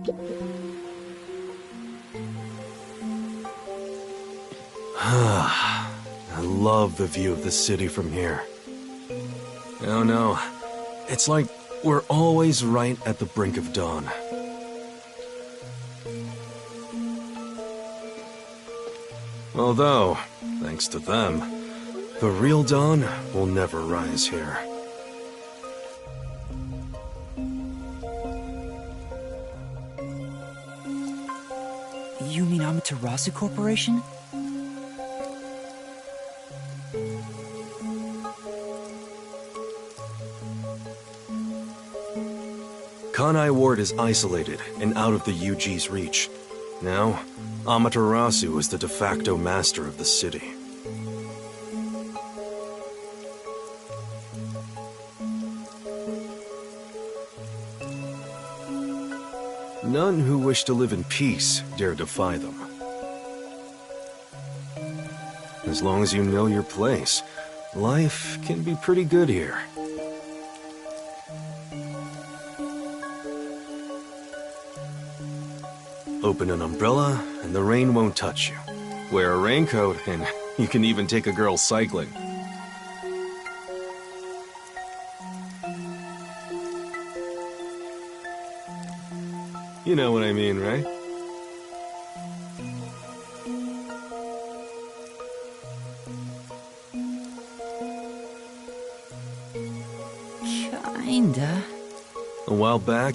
I love the view of the city from here. Oh no, it's like we're always right at the brink of dawn. Although, thanks to them, the real dawn will never rise here. You mean Amaterasu Corporation? Kanai Ward is isolated and out of the UG's reach. Now, Amaterasu is the de facto master of the city. None who wish to live in peace dare defy them. As long as you know your place, life can be pretty good here. Open an umbrella, and the rain won't touch you. Wear a raincoat, and you can even take a girl cycling. You know what I mean, right? Kinda. A while back,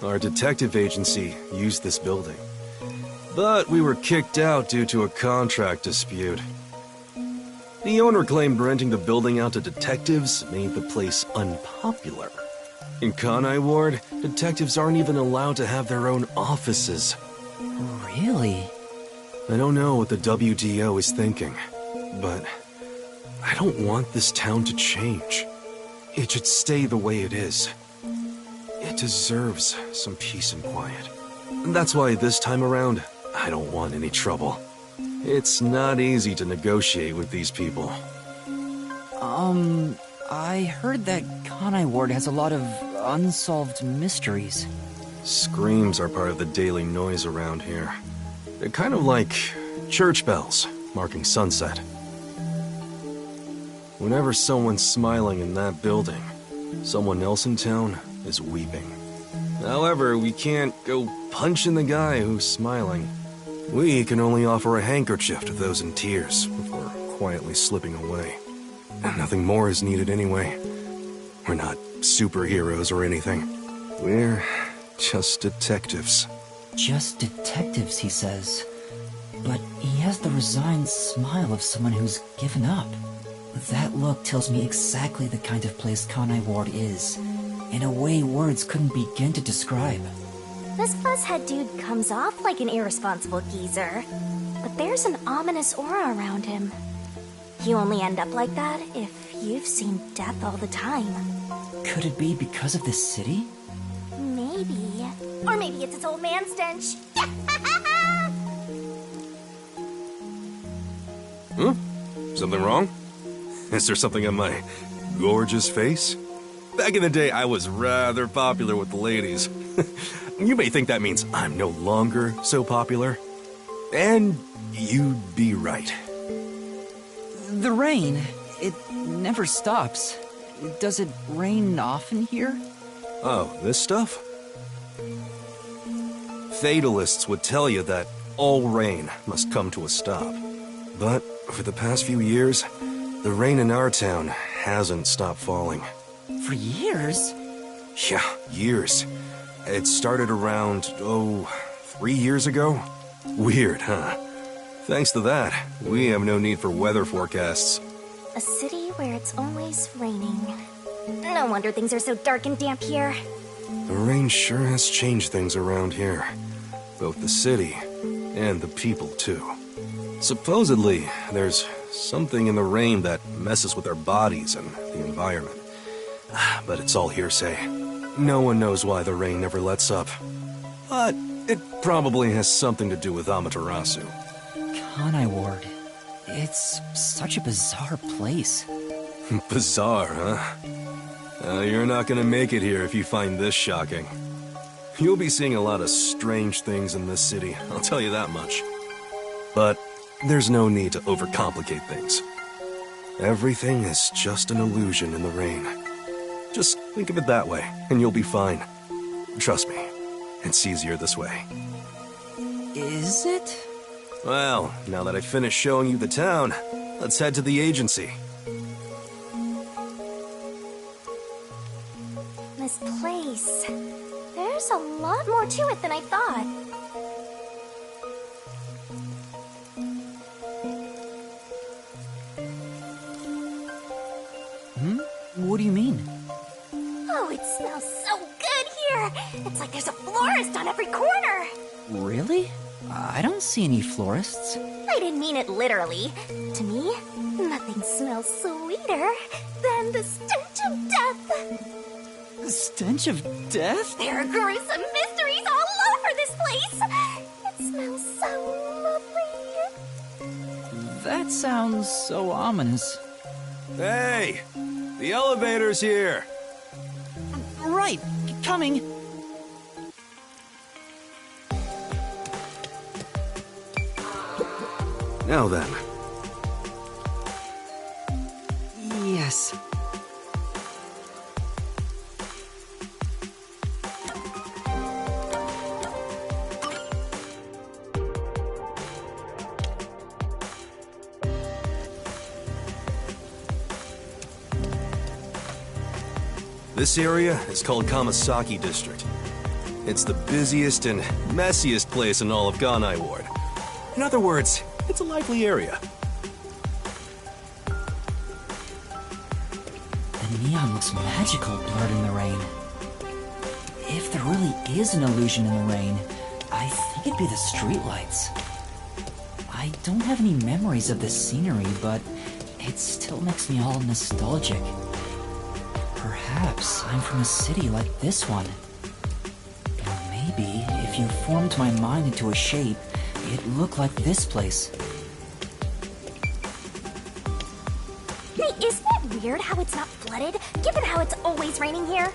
our detective agency used this building. But we were kicked out due to a contract dispute. The owner claimed renting the building out to detectives made the place unpopular. In Kanai Ward, detectives aren't even allowed to have their own offices. Really? I don't know what the WDO is thinking, but I don't want this town to change. It should stay the way it is. It deserves some peace and quiet. That's why this time around, I don't want any trouble. It's not easy to negotiate with these people. I heard that Kanai Ward has a lot of unsolved mysteries. Screams are part of the daily noise around here. They're kind of like church bells marking sunset. Whenever someone's smiling in that building, someone else in town is weeping. However, we can't go punching the guy who's smiling. We can only offer a handkerchief to those in tears before quietly slipping away. And nothing more is needed anyway. We're not superheroes or anything. We're just detectives. Just detectives, he says. But he has the resigned smile of someone who's given up. That look tells me exactly the kind of place Kanai Ward is, in a way words couldn't begin to describe. This buzzhead dude comes off like an irresponsible geezer, but there's an ominous aura around him. You only end up like that if you've seen death all the time. Could it be because of this city? Maybe. Or maybe it's its old man stench. Something wrong? Is there something on my gorgeous face? Back in the day, I was rather popular with the ladies. You may think that means I'm no longer so popular. And you'd be right. The rain, it never stops. Does it rain often here? Oh, this stuff? Fatalists would tell you that all rain must come to a stop. But for the past few years, the rain in our town hasn't stopped falling. For years? Yeah, years. It started around, 3 years ago? Weird, huh? Thanks to that, we have no need for weather forecasts. A city where it's always raining. No wonder things are so dark and damp here. The rain sure has changed things around here. Both the city and the people, too. Supposedly, there's something in the rain that messes with our bodies and the environment. But it's all hearsay. No one knows why the rain never lets up. But it probably has something to do with Amaterasu. Kanai Ward. It's such a bizarre place. Bizarre, huh? You're not gonna make it here if you find this shocking. You'll be seeing a lot of strange things in this city, I'll tell you that much. But there's no need to overcomplicate things. Everything is just an illusion in the rain. Just think of it that way, and you'll be fine. Trust me, it's easier this way. Is it? Well, now that I've finished showing you the town, let's head to the agency. This place... There's a lot more to it than I thought. What do you mean? Oh, it smells so good here! It's like there's a florist on every corner! Really? I don't see any florists. I didn't mean it literally. To me, nothing smells sweeter than the stench of death. The stench of death? There are gruesome mysteries all over this place! It smells so lovely. That sounds so ominous. Hey! The elevator's here! Right, coming. Now then. Yes. This area is called Kamasaki District. It's the busiest and messiest place in all of Ganai Ward. In other words, it's a lively area. The neon looks magical blurred in the rain. If there really is an illusion in the rain, I think it'd be the streetlights. I don't have any memories of this scenery, but it still makes me all nostalgic. Perhaps I'm from a city like this one. And maybe if you formed my mind into a shape, it'd look like this place. Hey, isn't it weird how it's not flooded, given how it's always raining here?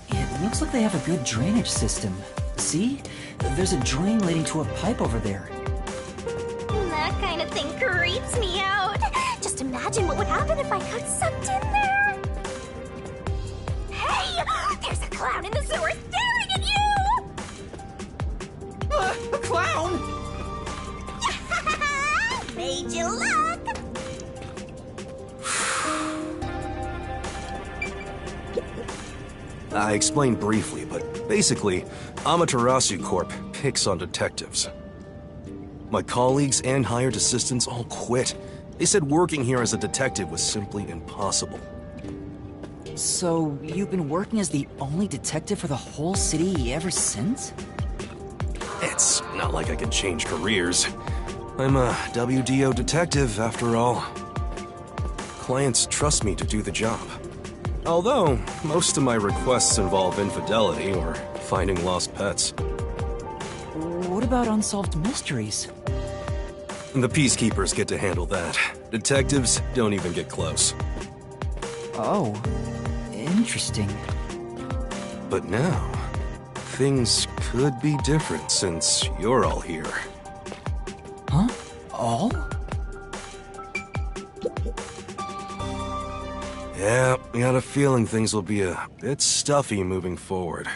It looks like they have a good drainage system. See? There's a drain leading to a pipe over there. That kind of thing creeps me out. Just imagine what would happen if I got sucked in there. Hey! There's a clown in the sewer staring at you! A clown? Made you look! I explained briefly, but basically, Amaterasu Corp picks on detectives. My colleagues and hired assistants all quit. They said working here as a detective was simply impossible. So, you've been working as the only detective for the whole city ever since? It's not like I can change careers. I'm a WDO detective, after all. Clients trust me to do the job. Although, most of my requests involve infidelity or finding lost pets. What about unsolved mysteries? The peacekeepers get to handle that. Detectives don't even get close. Oh, interesting. But now, things could be different since you're all here. Huh? All? Yeah, I got a feeling things will be a bit stuffy moving forward.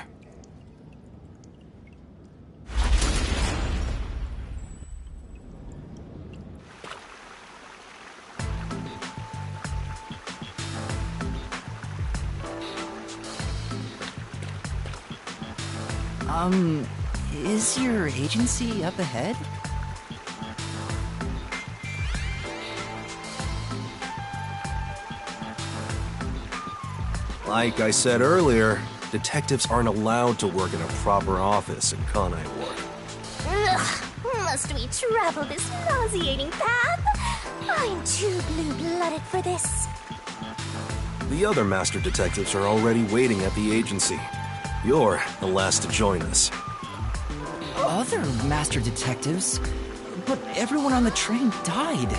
Is your agency up ahead? Like I said earlier, detectives aren't allowed to work in a proper office in Kanai Ward. Ugh, must we travel this nauseating path? I'm too blue-blooded for this. The other master detectives are already waiting at the agency. You're the last to join us. Other master detectives? But everyone on the train died.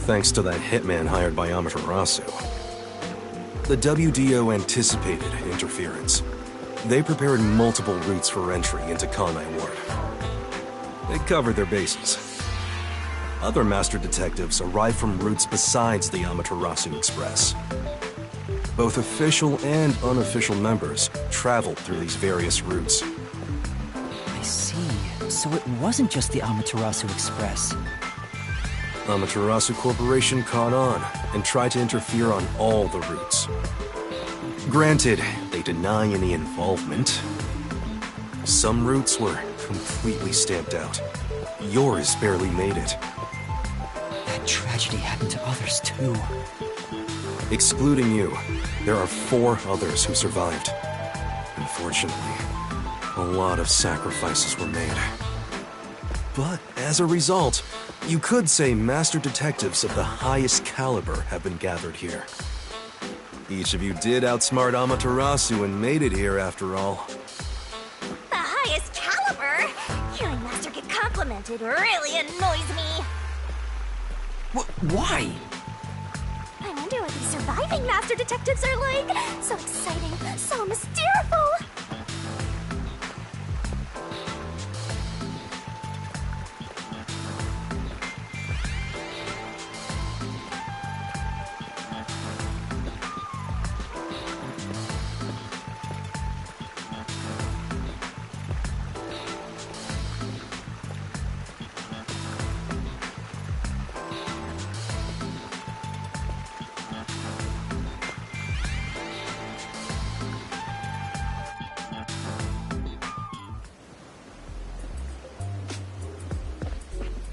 Thanks to that hitman hired by Amaterasu. The WDO anticipated interference. They prepared multiple routes for entry into Kanai Ward. They covered their bases. Other master detectives arrived from routes besides the Amaterasu Express. Both official and unofficial members traveled through these various routes. I see. So it wasn't just the Amaterasu Express. Amaterasu Corporation caught on and tried to interfere on all the routes. Granted, they deny any involvement. Some routes were completely stamped out. Yours barely made it. That tragedy happened to others too. Excluding you, there are 4 others who survived. Unfortunately, a lot of sacrifices were made. But as a result, you could say master detectives of the highest caliber have been gathered here. Each of you did outsmart Amaterasu and made it here after all. The highest caliber? Hearing Master get complimented really annoys me. Why? I wonder what these surviving Master Detectives are like. So exciting, so mysterious.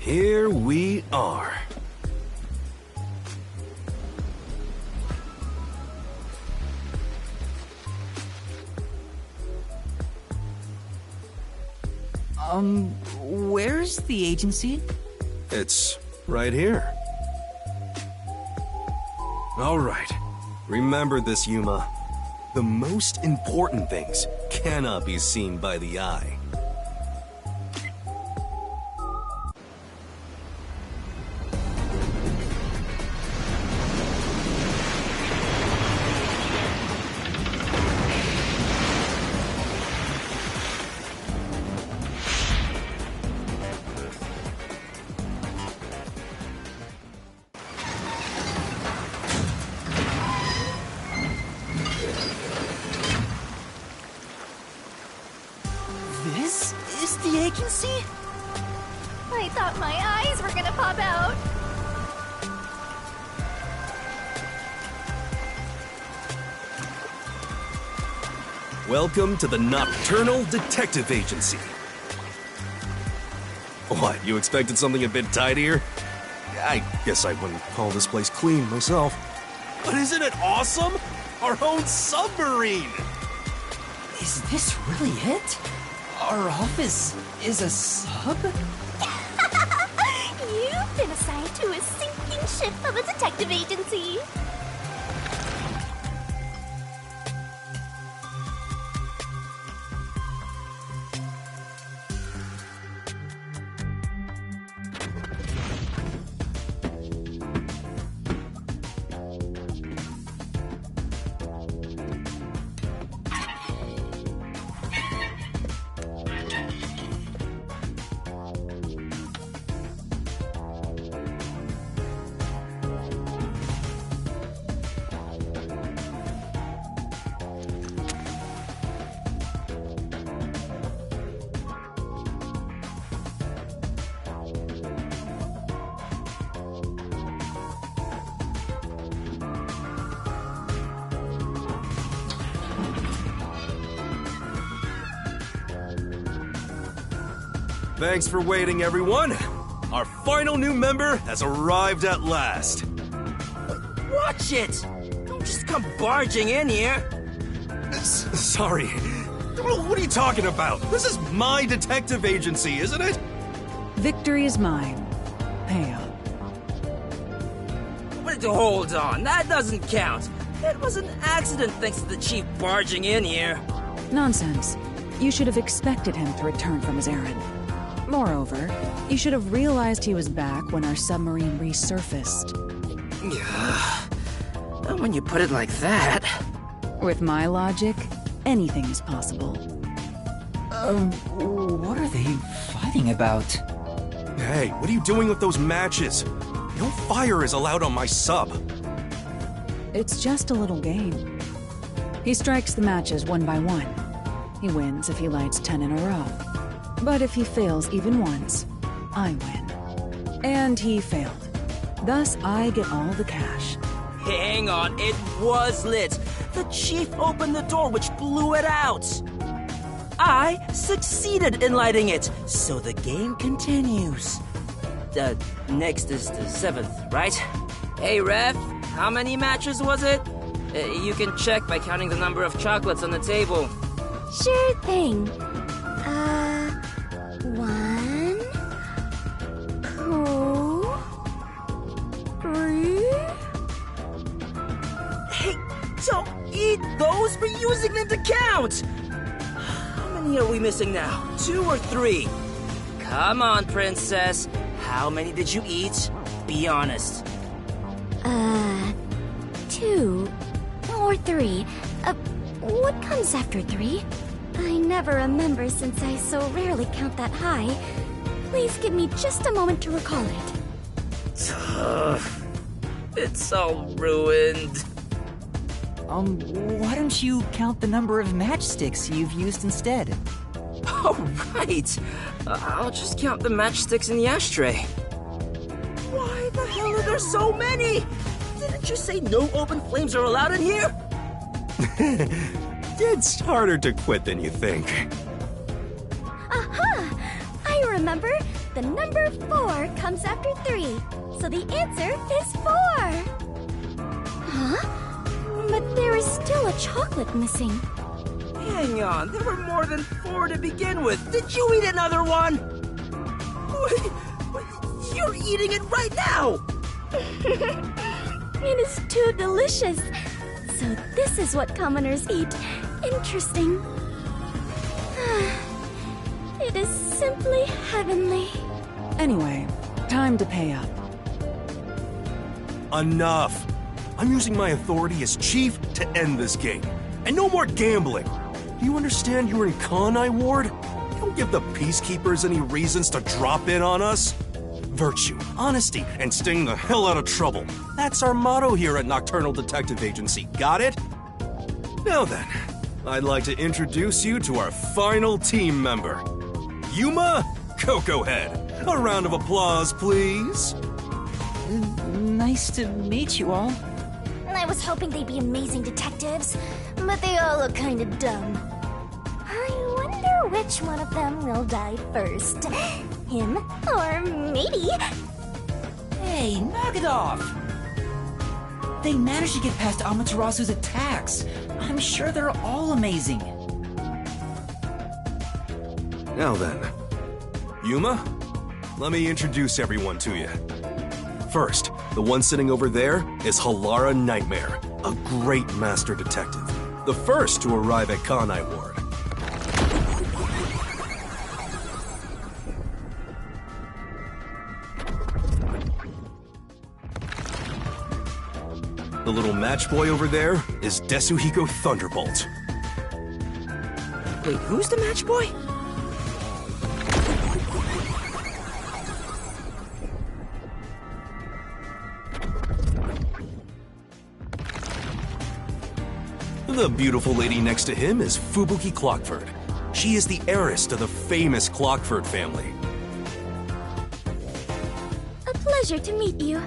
Here we are. Where's the agency? It's right here. All right. Remember this, Yuma. The most important things cannot be seen by the eye. This is the agency? I thought my eyes were gonna pop out. Welcome to the Nocturnal Detective Agency. What, you expected something a bit tidier? I guess I wouldn't call this place clean myself. But isn't it awesome? Our own submarine! Is this really it? Our office is a sub? You've been assigned to a sinking ship of a detective agency. Thanks for waiting, everyone. Our final new member has arrived at last. Watch it! Don't just come barging in here. Sorry. What are you talking about? This is my detective agency, isn't it? Victory is mine. Pay up. Wait, hold on, that doesn't count. It was an accident thanks to the chief barging in here. Nonsense. You should have expected him to return from his errand. Moreover, you should have realized he was back when our submarine resurfaced. When you put it like that. With my logic, anything is possible. What are they fighting about? Hey, what are you doing with those matches? No fire is allowed on my sub. It's just a little game. He strikes the matches one by one. He wins if he lights 10 in a row. But if he fails even once, I win. And he failed. Thus, I get all the cash. Hang on, it was lit. The chief opened the door, which blew it out. I succeeded in lighting it, so the game continues. Next is the 7th, right? Hey, ref, how many matches was it? You can check by counting the number of chocolates on the table. Sure thing. 1, 2, 3. Hey, don't eat those! We're using them to count! How many are we missing now? 2 or 3? Come on, princess. How many did you eat? Be honest. 2 or 3. What comes after 3? I never remember since I so rarely count that high. Please give me just a moment to recall it. It's all ruined. Why don't you count the number of matchsticks you've used instead? Oh, right. I'll just count the matchsticks in the ashtray. Why the hell are there so many? Didn't you say no open flames are allowed in here? It's harder to quit than you think. Aha! I remember. The number 4 comes after 3. So the answer is 4. Huh? But there is still a chocolate missing. Hang on, there were more than 4 to begin with. Did you eat another one? You're eating it right now! It is too delicious. So this is what commoners eat. Interesting. It is simply heavenly. Anyway, time to pay up. Enough! I'm using my authority as chief to end this game. And no more gambling! Do you understand you're in Kanai Ward? Don't give the Peacekeepers any reasons to drop in on us. Virtue, honesty, and staying the hell out of trouble. That's our motto here at Nocturnal Detective Agency, got it? Now then, I'd like to introduce you to our final team member. Yuma Cocoa Head. A round of applause, please. Nice to meet you all. I was hoping they'd be amazing detectives, but they all look kind of dumb. I wonder which one of them will die first. Him or me? Hey, knock it off! They managed to get past Amaterasu's attacks. I'm sure they're all amazing. Now then, Yuma, let me introduce everyone to you. First, the one sitting over there is Halara Nightmare, a great master detective. The first to arrive at Kanai Ward. The little match boy over there is Desuhiko Thunderbolt. Wait, who's the match boy? The beautiful lady next to him is Fubuki Clockford. She is the heiress to the famous Clockford family. A pleasure to meet you.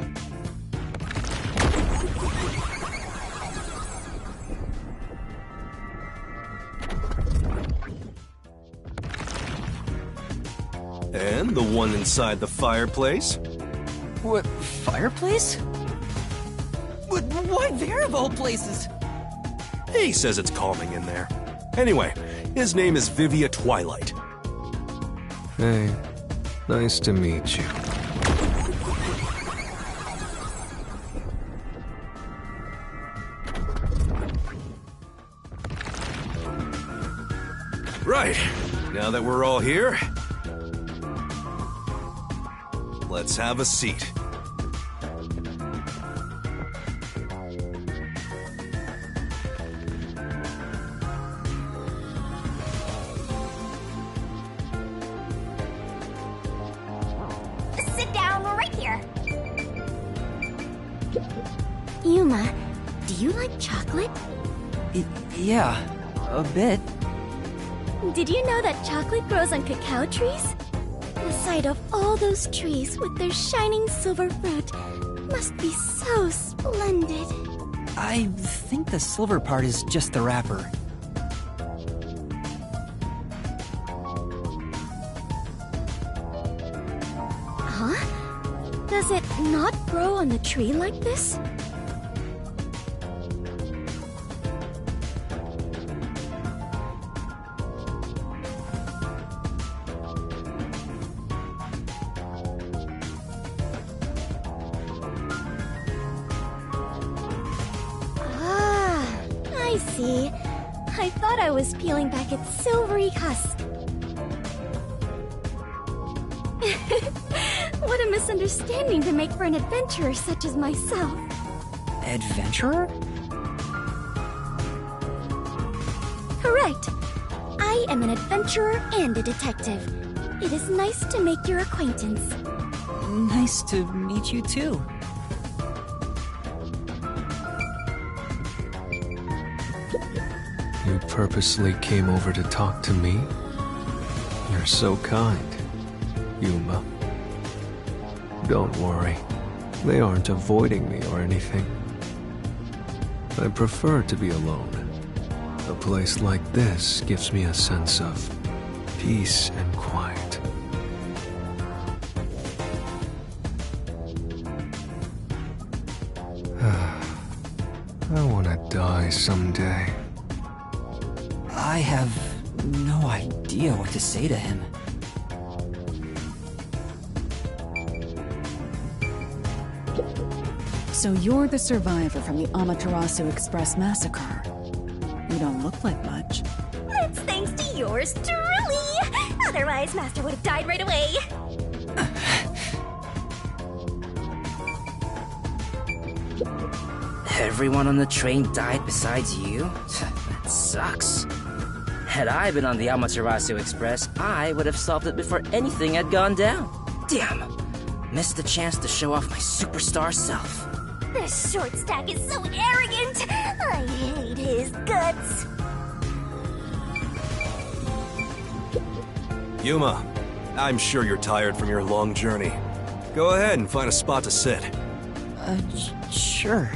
And the one inside the fireplace? What, fireplace? Why there of all places? He says it's calming in there. Anyway, his name is Vivia Twilight. Hey, nice to meet you. Right, now that we're all here, let's have a seat. you like chocolate? Yeah, a bit. Did you know that chocolate grows on cacao trees? The sight of all those trees with their shining silver fruit must be so splendid. I think the silver part is just the wrapper. Huh? Does it not grow on the tree like this? I see. I thought I was peeling back its silvery husk. What a misunderstanding to make for an adventurer such as myself. Adventurer? Correct. I am an adventurer and a detective. It is nice to make your acquaintance. Nice to meet you too. You purposely came over to talk to me? You're so kind, Yuma. Don't worry. They aren't avoiding me or anything. I prefer to be alone. A place like this gives me a sense of peace and quiet. I want to die someday. I have no idea what to say to him. So you're the survivor from the Amaterasu Express massacre. You don't look like much. That's thanks to yours truly. Otherwise, Master would have died right away. Everyone on the train died besides you? That sucks. Had I been on the Amaterasu Express, I would have solved it before anything had gone down. Damn! Missed the chance to show off my superstar self. This short stack is so arrogant. I hate his guts. Yuma, I'm sure you're tired from your long journey. Go ahead and find a spot to sit. Sure.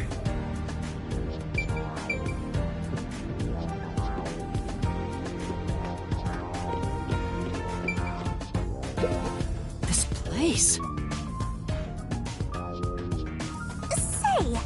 This place. Say,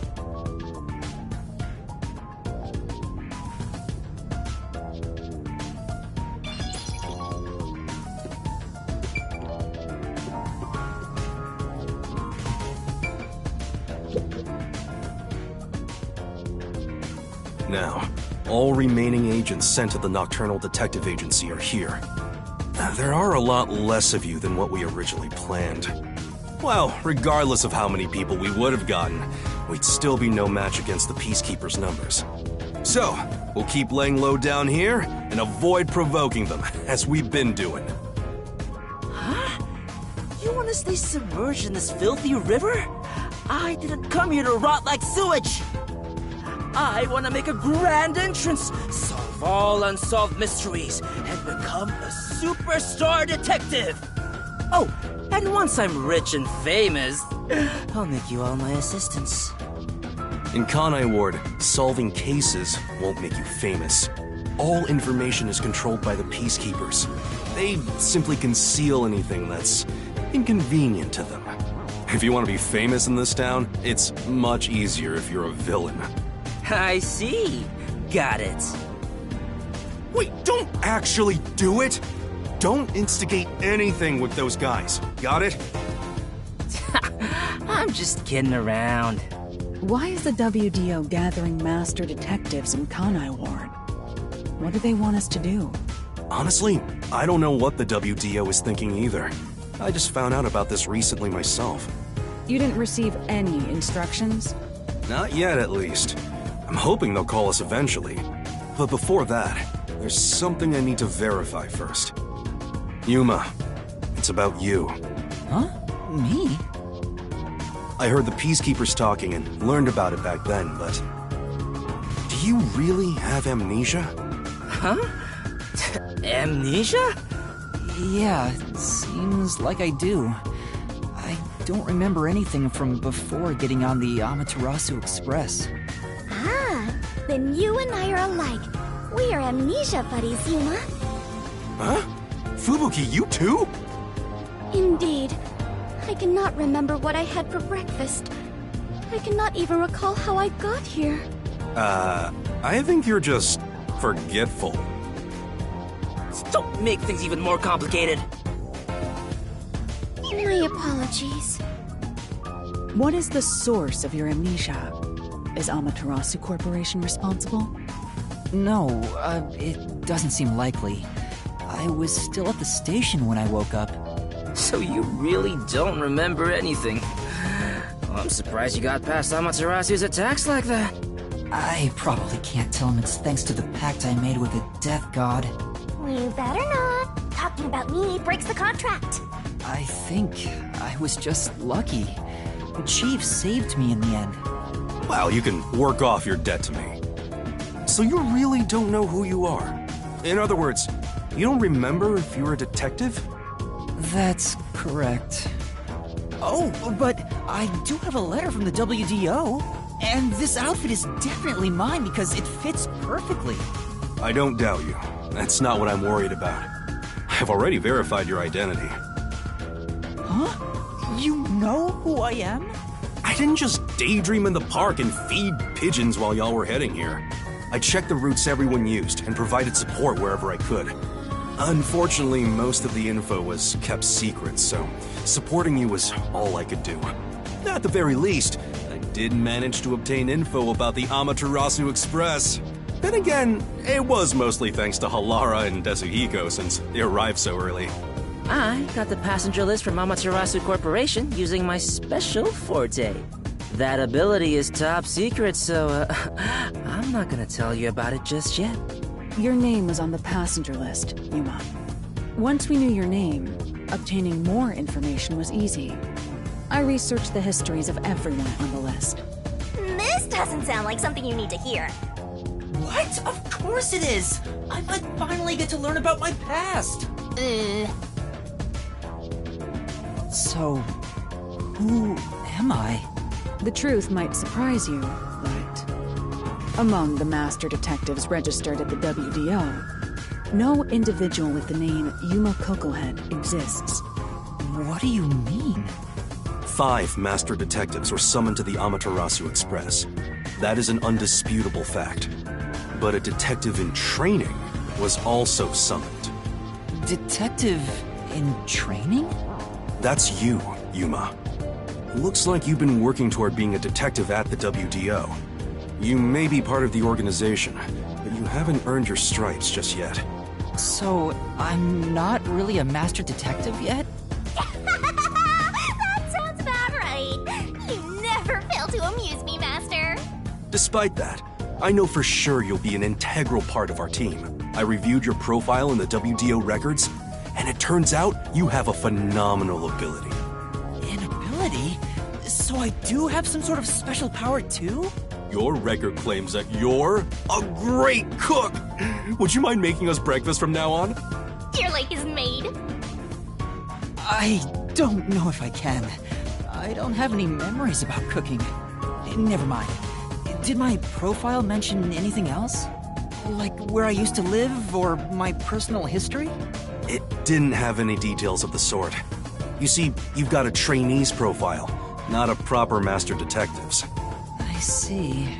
Now, all remaining agents sent to the Nocturnal Detective Agency are here. There are a lot less of you than what we originally planned. Well, regardless of how many people we would have gotten, we'd still be no match against the Peacekeepers' numbers. So, we'll keep laying low down here and avoid provoking them, as we've been doing. Huh? You want to stay submerged in this filthy river? I didn't come here to rot like sewage! I want to make a grand entrance, solve all unsolved mysteries, and become a superstar detective! Oh, and once I'm rich and famous, I'll make you all my assistants. In Kanai Ward, solving cases won't make you famous. All information is controlled by the Peacekeepers. They simply conceal anything that's inconvenient to them. If you want to be famous in this town, it's much easier if you're a villain. I see. Got it. Wait, don't actually do it! Don't instigate anything with those guys. Got it? I'm just kidding around. Why is the WDO gathering master detectives in Kanai Ward? What do they want us to do? Honestly, I don't know what the WDO is thinking either. I just found out about this recently myself. You didn't receive any instructions? Not yet, at least. I'm hoping they'll call us eventually. But before that, there's something I need to verify first. Yuma, it's about you. Huh? Me? I heard the Peacekeepers talking and learned about it back then, but you really have amnesia? Huh? Amnesia? Yeah, seems like I do. I don't remember anything from before getting on the Amaterasu Express. Ah, then you and I are alike. We are amnesia buddies, Yuma. Huh? Fubuki, you too? Indeed. I cannot remember what I had for breakfast. I cannot even recall how I got here. I think you're just forgetful. Don't make things even more complicated. My apologies. What is the source of your amnesia? Is Amaterasu Corporation responsible? No, it doesn't seem likely. I was still at the station when I woke up. So you really don't remember anything. I'm surprised you got past Amaterasu's attacks like that. I probably can't tell him it's thanks to the pact I made with the Death God. You better not. Talking about me breaks the contract. I think I was just lucky. The Chief saved me in the end. Well, you can work off your debt to me. So you really don't know who you are? In other words, you don't remember if you're a detective? That's correct. Oh, but I do have a letter from the WDO. And this outfit is definitely mine because it fits perfectly. I don't doubt you. That's not what I'm worried about. I've already verified your identity. Huh? You know who I am? I didn't just daydream in the park and feed pigeons while y'all were heading here. I checked the routes everyone used and provided support wherever I could. Unfortunately, most of the info was kept secret, so supporting you was all I could do. At the very least, I did manage to obtain info about the Amaterasu Express. Then again, it was mostly thanks to Halara and Desuhiko since they arrived so early. I got the passenger list from Amaterasu Corporation using my special forte. That ability is top secret, so I'm not gonna tell you about it just yet. Your name was on the passenger list, Yuma. Once we knew your name, obtaining more information was easy. I researched the histories of everyone on the list. This doesn't sound like something you need to hear. What? Of course it is! I might finally get to learn about my past! So, who am I? The truth might surprise you, but among the master detectives registered at the WDO, no individual with the name Yuma Kokohead exists. What do you mean? 5 master detectives were summoned to the Amaterasu Express. That is an undisputable fact. But a detective in training was also summoned. Detective in training? That's you, Yuma. Looks like you've been working toward being a detective at the WDO. You may be part of the organization, but you haven't earned your stripes just yet. So, I'm not really a master detective yet? That sounds about right. You never fail to amuse me, Master. Despite that, I know for sure you'll be an integral part of our team. I reviewed your profile in the WDO records, and it turns out you have a phenomenal ability. An ability? So I do have some sort of special power too? Your record claims that you're a great cook! Would you mind making us breakfast from now on? Your lake is made. I don't know if I can. I don't have any memories about cooking. Never mind. Did my profile mention anything else? Like where I used to live or my personal history? It didn't have any details of the sort. You see, you've got a trainee's profile, not a proper master detective's. I see.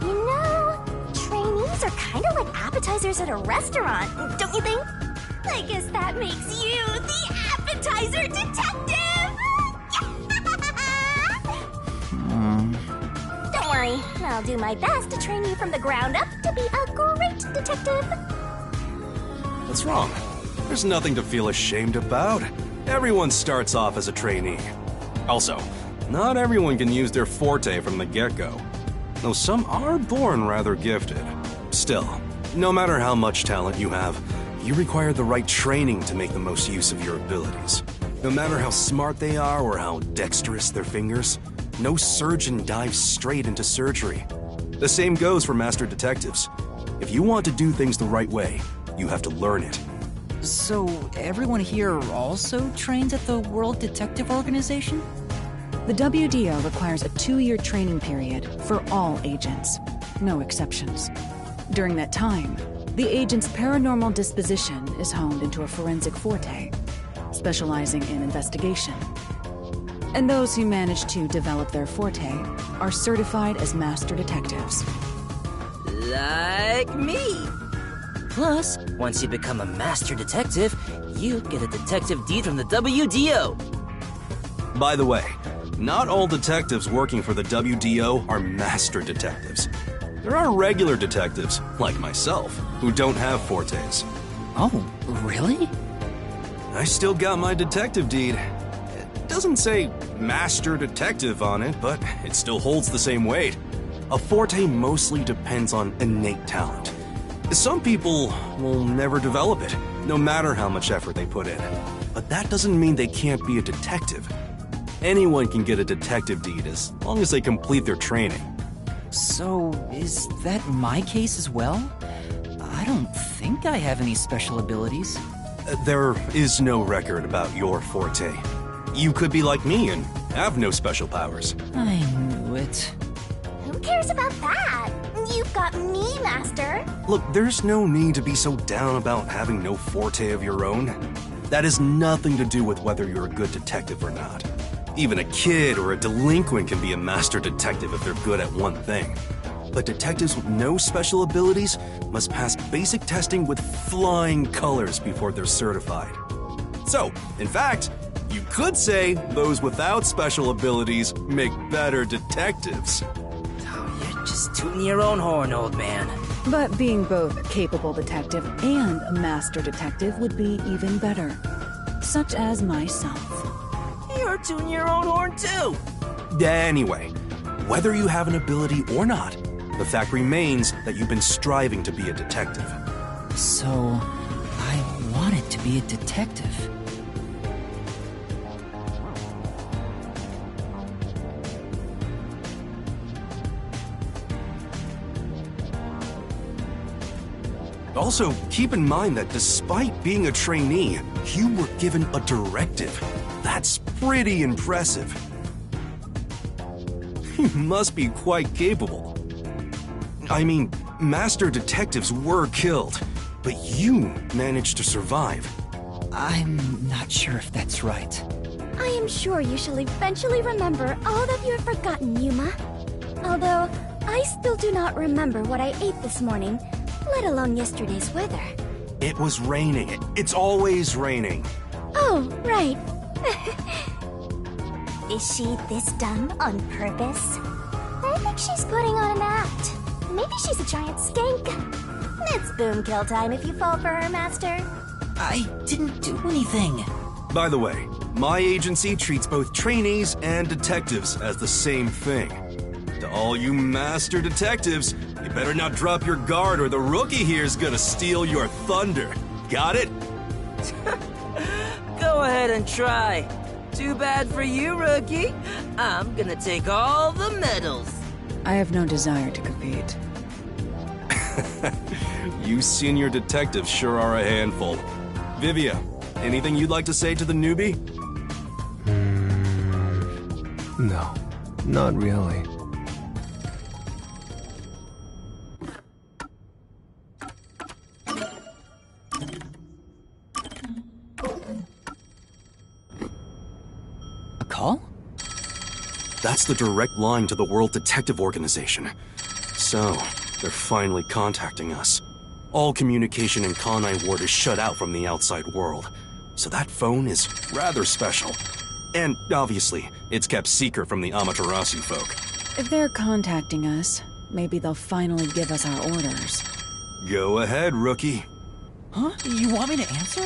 You know, trainees are kind of like appetizers at a restaurant, don't you think? I guess that makes you the appetizer detective! Don't worry, I'll do my best to train you from the ground up to be a great detective. What's wrong? There's nothing to feel ashamed about. Everyone starts off as a trainee. Also, not everyone can use their forte from the get-go, though some are born rather gifted. Still, no matter how much talent you have, you require the right training to make the most use of your abilities. No matter how smart they are or how dexterous their fingers, no surgeon dives straight into surgery. The same goes for master detectives. If you want to do things the right way, you have to learn it. So, everyone here also trains at the World Detective Organization? The WDO requires a 2-year training period for all agents, no exceptions. During that time, the agent's paranormal disposition is honed into a forensic forte, specializing in investigation. And those who manage to develop their forte are certified as master detectives. Like me. Plus, once you become a master detective, you get a detective deed from the WDO. By the way, not all detectives working for the WDO are master detectives. There are regular detectives, like myself, who don't have fortes. Oh, really? I still got my detective deed. It doesn't say master detective on it, but it still holds the same weight. A forte mostly depends on innate talent. Some people will never develop it, no matter how much effort they put in. But that doesn't mean they can't be a detective. Anyone can get a detective deed as long as they complete their training. So, is that my case as well? I don't think I have any special abilities. There is no record about your forte. You could be like me and have no special powers. I knew it. Who cares about that? You've got me, Master. Look, there's no need to be so down about having no forte of your own. That has nothing to do with whether you're a good detective or not. Even a kid or a delinquent can be a master detective if they're good at one thing. But detectives with no special abilities must pass basic testing with flying colors before they're certified. So, in fact, you could say those without special abilities make better detectives. You're just tooting your own horn, old man. But being both a capable detective and a master detective would be even better. Such as myself. You're tooting your own horn, too. Anyway, whether you have an ability or not, the fact remains that you've been striving to be a detective. So, I wanted to be a detective. Also, keep in mind that despite being a trainee, you were given a directive. That's pretty impressive. You must be quite capable. I mean, master detectives were killed, but you managed to survive. I'm not sure if that's right. I am sure you shall eventually remember all that you have forgotten, Yuma. Although, I still do not remember what I ate this morning, let alone yesterday's weather. It was raining. It's always raining. Oh, right. Is she this dumb on purpose? I think she's putting on an act. Maybe she's a giant skank. It's boom kill time if you fall for her, Master. I didn't do anything. By the way, my agency treats both trainees and detectives as the same thing. To all you master detectives, you better not drop your guard or the rookie here's gonna steal your thunder. Got it? Go ahead and try. Too bad for you, rookie. I'm gonna take all the medals. I have no desire to compete. You senior detectives sure are a handful. Vivia, anything you'd like to say to the newbie? No, not really. A call? That's the direct line to the World Detective Organization. So, they're finally contacting us. All communication in Kanai Ward is shut out from the outside world. So that phone is rather special. And, obviously, it's kept secret from the Amaterasu folk. If they're contacting us, maybe they'll finally give us our orders. Go ahead, rookie. Huh? You want me to answer?